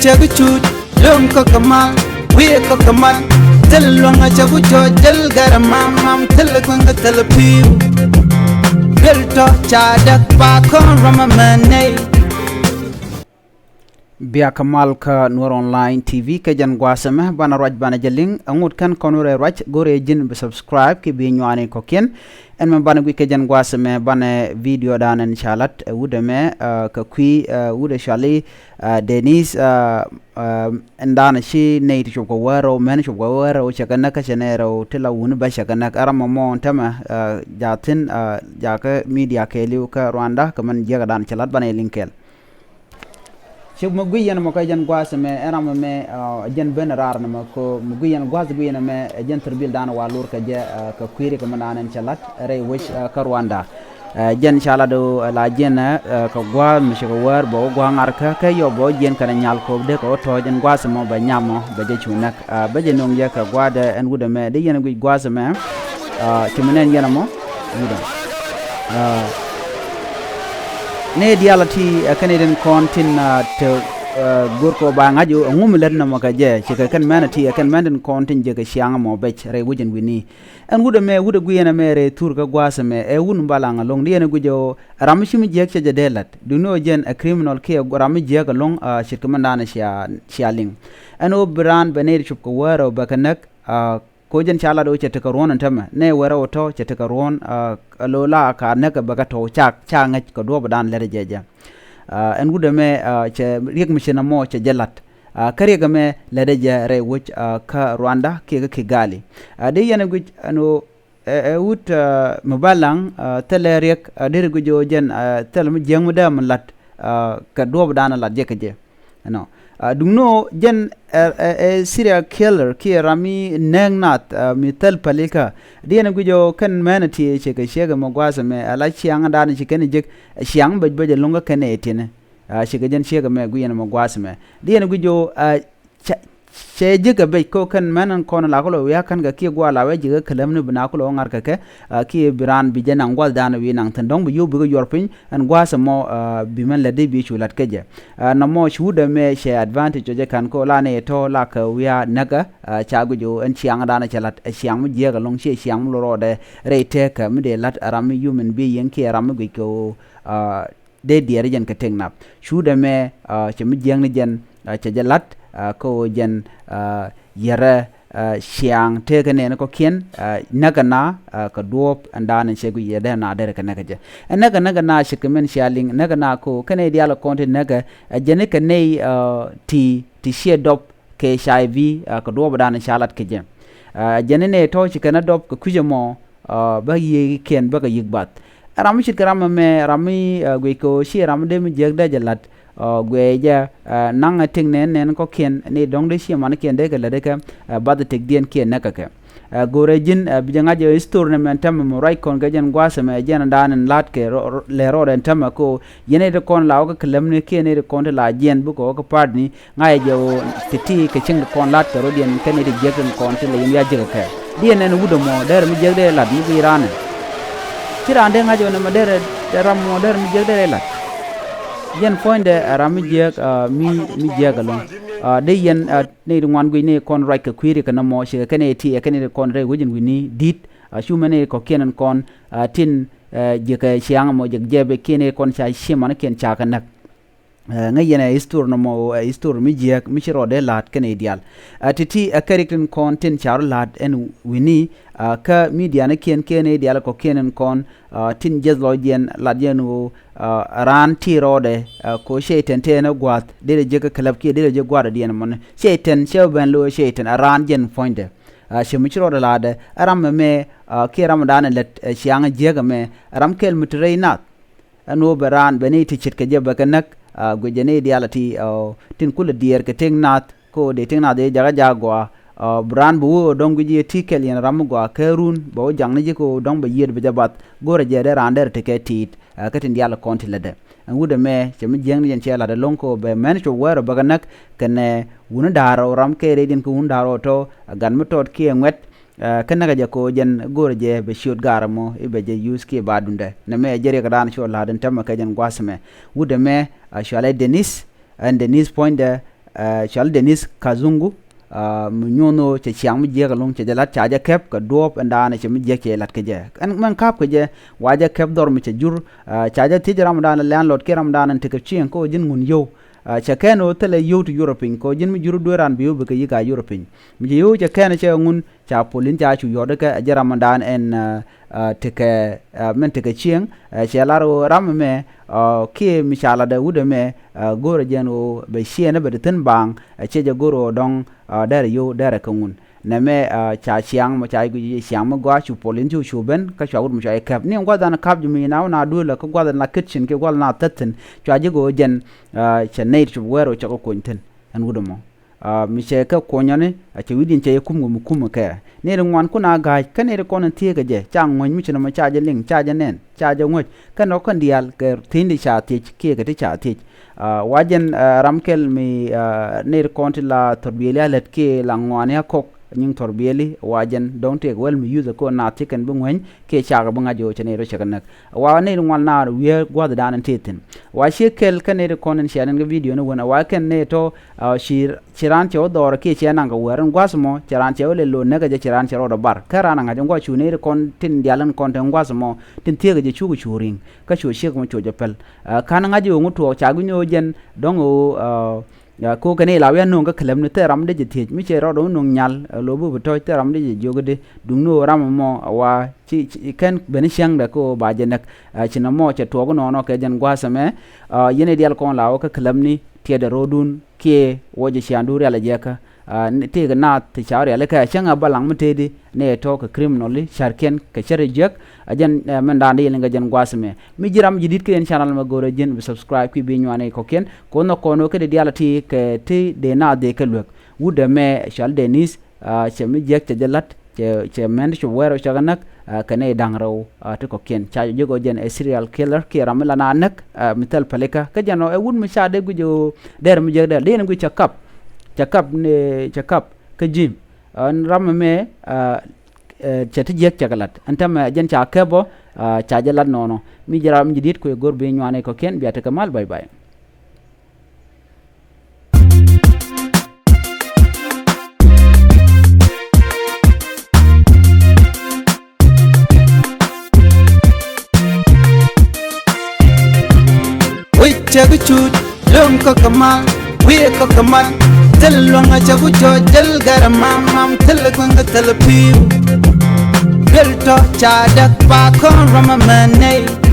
chaguchut lom ko kamal we ko kamal telwanga chagucho jel garamam telkwanga telpiu gelto chadak pa kon ramamane Bia Kamal ka Nur Online TV ka jan gwasama bana raj bana jaling angut kan konure raj gore jin be subscribe ki bi nywane ko ken en man bana gwi ka jan gwasama bana video dan inshallah wude me ka kwi wude shali Denis ndana shi ne ti ko waro men ko waro chakana ka chenero tela wun ba chakana arama mo tama jatin jaka media ke liu ka Rwanda kaman jaga dan chalat bana linkel Shuk mugiyan mo kajan gwas me era me jen ben rar na ko mugiyan gwas guyan me jen terbil dan walur ka je ka kwiri ko manan chalat re wish ka Rwanda jen chala do la jen ka gwa mi ko war bo gwa ngar ka yo bo jen kana nyal ko de ko to jen gwas mo ba nyamo ba je chunak ba je nong je ka gwa de en gude me de jen gwas me timenen yen mo gude ne dialati Canadian contin to gorko ba ngajo ngum len na maka je ci kan manati kan manden contin je ga shianga mo bec re wujin wini en wude me wude guyena mere tour ga gwasa me e wun balanga long ne gujo ramshi mi je ce je delat du no jen a criminal ke rammi je ga long ci kan mandana shialing eno brand baneri chup ko waro bakanak ko jen chala do ce ta ron tama ne wara to ce ta ron lola ka naka baga to chak changa ko do badan lere jeja en gude me ce riek mishina mo ce jelat kare ga me lere je re wuch ka Rwanda ke ga Kigali de yana guj ano wut mabalang tele riek de gujo jen tel mu jeng mu dam lat ka do badan lat je ke je no dungno jen serial killer ki rami nengnat mi tel palika diena gujo kan manati che ka shega magwasa me ala chiang da ni chiken jik chiang bajje longa kane etine shega jen shega me guyen magwasa me diena gujo che jiga be ko kan manan kono la ko ya kan ga ki gwa la we jiga kalam ni bina ko ngar ka ke ki biran bi jena ngwal dana wi nang tan dong bu yu bu yorpin an gwasa mo bi man la de bi chulat ke je na mo shuda me she advantage je kan ko la ne to la ka wi naga cha gu jo en chiang dana chalat chiang mu je ga long che chiang mu ro de re te ka mi de lat aram human being ki aram gu ko de diere jen ka tengnap shuda me che mi jeng ni jen che jalat ko jen yara shiang te kane ko kien nagana ka duop andana shegu yeda na dere kana kaje naga shikmen shaling naga ko kane diala konte naga jene kane ti she dop ke HIV ka duop dana shalat keje jene ne to shikana dop ko kujemo ba yi ken ba ga yigbat ram shikram me rami gwe ko shi ram de mi jegda jalat gweja nanga ting nen ko ken ni dong de shi man ken de ga de ka bad tek dien ken naka ka gore jin bijanga je tournament tam mo rai kon ga jen gwasa me jen dan lat ke le ro den tam ko yene de kon law ga klam ne ken ne kon de la jen bu ko pardni ngai je o titi ke ching kon lat ro dien ken de je kon te le ya je ka dien ne wudo mo der mi je de lat mi ran tirande ngajo ne ma der ram mo der mi je de lat yen fonde rami je mi je galon de yen ne ngwan gwi ne kon right ka kwiri kana mo she kane ti kane kon re wujin wini dit shumane ko kenan kon tin je ka chiang mo je jebe kene kon cha shimana ken cha kanak ngayene istur no mo istur mi je mi shiro de lat kane ideal titi character kon tin char lat en wini ka media ne ken ideal ko kenen kon tin jezlo jen ladjenu ran tirode ko sheten tena gwat de je ka kalab ki de je gwada dien mon sheten sheben lo sheten ran jen fonde shemichro de lade aram me ki ramadan let shiang je ga me aram kel mutreinat no baran beni tichit ke je bakanak gojene dialati tin kul dier ke tengnat ko de tengnat de jaga jagwa bran bu dong gi tikel yen ram gwa kerun bo jang ne ko dong be yed be jabat gore je de rander te ke tit katin dial konti lede ngude me chemi jeng yen chela de lonko be mancho wero baganak kene wunu daro ram ke redin ko wunu daro to gan metot ki ngwet kana ga ko jen gore je be shoot garamo ibe je use ki badunde ne me jere ga dan sho la den tamma ka jen gwasme wude me shale Denis and Denis point Charles Denis Kazungu nyono che chiang mi je galong che lat cha ja kep ka dop anda ne che mi je ke lat ke je an man kap ke je wa ja kep dor mi che jur cha ja ti ramadan landlord ke ramadan te ke chien ko jin ngun yo cha keno tele yo to european ko jin mi juru doran bi be ke yiga european mi yo cha keno che ngun cha polin cha chu yo de ke ja ramadan en te ke men te ke chien che laro ram me ke mi chala da wude me goro jeno be chiene be ten bang che ja goro dong dare yo dare kangun na me cha chiang ma cha gu chiang ma gwa chu polin chu ben ka cha mu cha kap ni ngwa dan kap ju mi na du la ko gwa na kitchen ke gwa na tatin cha ji go jen cha nei chu wero cha ko kunten an wudo mo mi che ka ko nyane cha widin che kum mu kum ka ne ngwan ku na ga ka ne ko nan tie ga je cha ngwan mi chna ma cha je ling cha je nen cha je ngoj ka no kan dial ke tin di cha ti ke ga ti cha ti wajen ramkel mi ner konti la torbiyeli let ke la ngwane kok nying torbiyeli wajen don't take well mi use ko na tiken bungwen ke chaga bunga jo chene ro chakanak wa ner ngwan na we gwada dan titin wa shekel kan ner konen shanen ga video no wona wa ken ne to chiran che odor ke chena ga weran gwasmo chiran che ole lo naga je chiran che ro bar karana ga ngwa chu ner kon tin dialan kon ten gwasmo tin tiega je chugu churing ka chu shek mo chu japel kan nga jo nguto chagu nyo jen dongo ko kane lawe no ga klam ne teram de je mi che ro do no nyal lo bu to teram de jogde dum no ram mo wa chi ken ben shang da ko ba je nak china mo che to no no ke jen gwasame yene dial kon lawo ka klam ni te da rodun ke woje shandu ala jeka te ga na te chawre ala ka changa balang mutedi ne to ka criminally sharken ka chere jek ajan men da ne nga jen gwasme mi jiram jidit ke en channel ma gore jen be subscribe ki be nyane ko ken ko no ke de dialati ke te de na de ke lek wude me Charles Denis che mi jek te delat che men cho wero chaganak kane dangraw te ko ken cha jogo jen e serial killer ke ramla na nak mital paleka ka jano e wun mi cha de gujo der mi jek de gu chakap ne chakap ke jim an ram me chati jek chagalat antam jen cha kebo cha jalat nono mi jaram jidit ko gor be nyane ko ken biata kamal bye bye chagu chut long ko kamal we ko kamal telong chagu cho jal garamam mam tel ko ngatal piu gel to cha dak pa kon ramamane